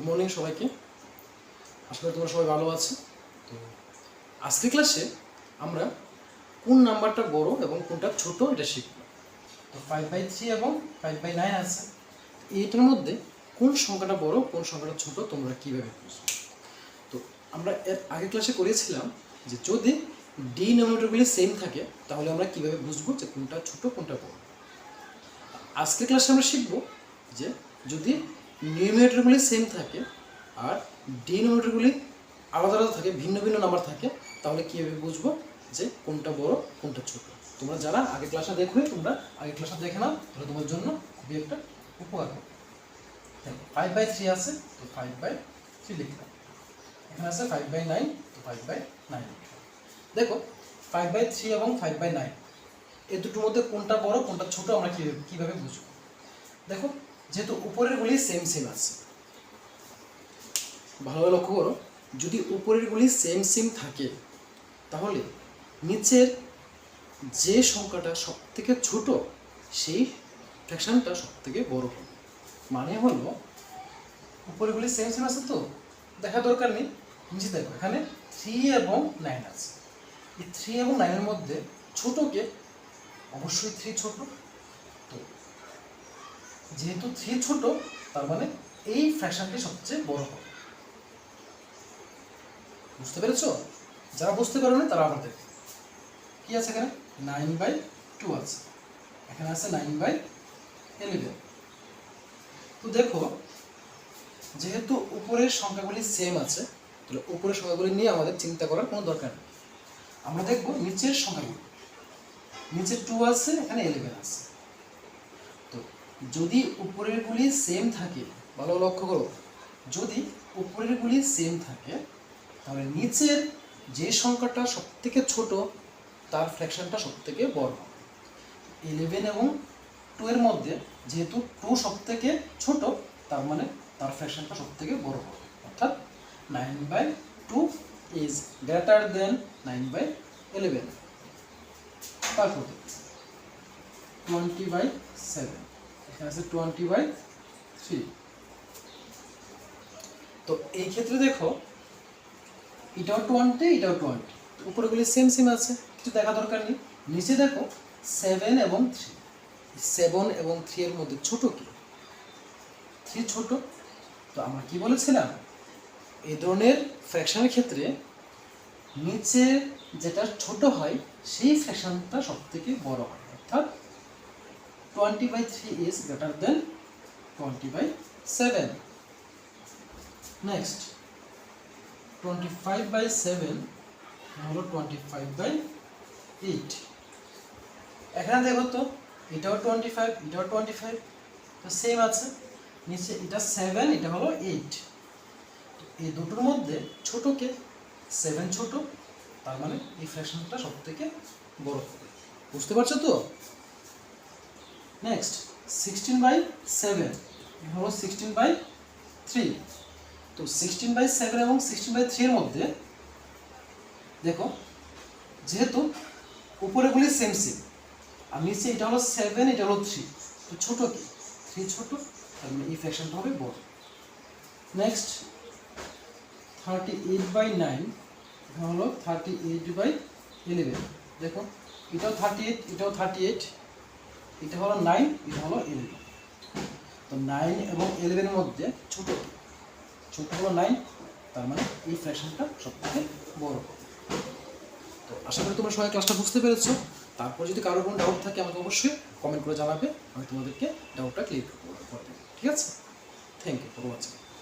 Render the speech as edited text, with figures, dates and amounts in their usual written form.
Good morning সবাইকে। আশা করি তোমরা সবাই ভালো আছো। তো আজকের ক্লাসে আমরা কোন নাম্বারটা বড় এবং কোনটা ছোট এটা শিখব। তো 5/3 এবং 5/9 আছে, এইটার মধ্যে কোন সংখ্যাটা বড় কোন সংখ্যাটা ছোট তোমরা কীভাবে বুঝবে। তো আমরা এর আগের ক্লাসে করেছিলাম যে যদি ডিনোমিনেটরগুলি সেম থাকে তাহলে আমরা কীভাবে বুঝবো যে কোনটা ছোট কোনটা বড়। আজকের ক্লাসে আমরা শিখব যে যদি নিউমিনেটরগুলি সেম থাকে আর ডিনোমিনেটরগুলি আলাদা আলাদা থাকে, ভিন্ন ভিন্ন নাম্বার থাকে, তাহলে কীভাবে বুঝবো যে কোনটা বড় কোনটা ছোট। তোমরা যারা আগে ক্লাসটা দেখবে তোমরা আগে ক্লাসটা দেখে নাও, তাহলে তোমার জন্য খুবই একটা উপকার হবে। দেখো 5/3 আছে, তো 5/3 লিখলাম। এখানে আছে 5/9, তো 5/9 লিখলাম। দেখো 5/3 এবং 5/9 এই দুটোর মধ্যে কোনটা বড় কোনটা ছোট আমরা কীভাবে বুঝবো। দেখো যেহেতু উপরেরগুলি সেম সেম আছে, ভালোভাবে লক্ষ্য করো, যদি উপরেরগুলি সেম সেম থাকে তাহলে নিচের যে সংখ্যাটা সব থেকে ছোট সেই ফ্র্যাকশনটা সব থেকে বড় হবে। মানে হলো উপরেরগুলি সেম সেম আছে, তো দেখা দরকার নেই, নিচে দেখো এখানে 3 এবং 9 আছে। এই 3 এবং 9-এর মধ্যে ছোটকে অবশ্যই 3 ছোট, তো যেহেতু 3 ছোট তার মানে এই ফ্র্যাকশনটি সবচেয়ে বড় হবে। বুঝতে পেরেছো? যারা বুঝতে পারো না তারা আবার দেখো কি আছে এখানে 9/2 আছে, এখানে আছে 9/11। তো দেখো যেহেতু উপরের সংখ্যাগুলি সেম আছে তাহলে উপরের সংখ্যাগুলি নিয়ে আমাদের চিন্তা করার কোনো দরকার নেই। আমরা দেখব নিচের সংখ্যাগুলি, নিচে 2 আছে, এখানে 11 আছে। তো যদি উপরেরগুলি সেম থাকে, ভালো লক্ষ্য করো, যদি উপরেরগুলি সেম থাকে তাহলে নিচের যে সংখ্যাটা সব থেকে ছোট তার ফ্র্যাকশনটা সব থেকে বড় হবে। 11 এবং 2 এর মধ্যে যেহেতু 2 সব থেকে ছোট তার মানে তার ফ্র্যাকশনটা সব থেকে বড় হবে, অর্থাৎ 9/2 ইজ গ্রেটার দেন 9/11। তারপর 20/7, এখানে আছে 20/3। তো এই ক্ষেত্রে দেখো এটাও 20 এটাও 20, উপরেগুলি সেম সেম আছে, কিছু দেখা দরকার নেই। নিচে দেখো 7 এবং 3, 7 এবং 3 এর মধ্যে ছোট কি? 3 ছোট। তো আমরা কি বলেছিলাম, এই ধরনের ফ্র্যাকশনের ক্ষেত্রে নিচে যেটা ছোট হয় সেই ফ্র্যাকশনটা সব থেকে বড় হয়, অর্থাৎ 20/3 ইজ গ্রেটার দেন 20/7। নেক্সট 25/7 হলো 25/8। এখানে দেখো তো এটাও 25 এটাও 25, তো সেম আছে। নিচে এটা 7 এটা হলো 8, এই দুটোর মধ্যে ছোটকে 7 ছোট, তার মানে এই ফ্র্যাকশনটা সব থেকে বড় হবে। বুঝতে পারছো তো? নেক্সট 16/7 হলো 16/3। তো 16/7 এবং 16/3 এর মধ্যে দেখো যেহেতু উপরেগুলি সেম সেম আর নিচে এটা হলো 7 এটা হলো 3, তো ছোট কি? 3 ছোট, তার মানে এই ফ্র্যাকশনটা হবে বড়। নেক্সট 38/9 এটা হলো 38/11। দেখো এটাও 38 এটাও 38, এটা হলো 9 এটা হলো 11। তো 9 এবং 11 এর মধ্যে ছোট ছোট হলো 9, তার মানে এই ফ্র্যাকশনটা সবথেকে বড় হবে। তো আশা করি তোমরা সবাই ক্লাসটা বুঝতে পেরেছো। তারপর যদি কারোর কোনো ডাউট থাকে আমাকে অবশ্যই কমেন্ট করে জানাবে, আমি তোমাদেরকে ডাউটটা ক্লিয়ার করে দেবো। ঠিক আছে? Thank you for watching.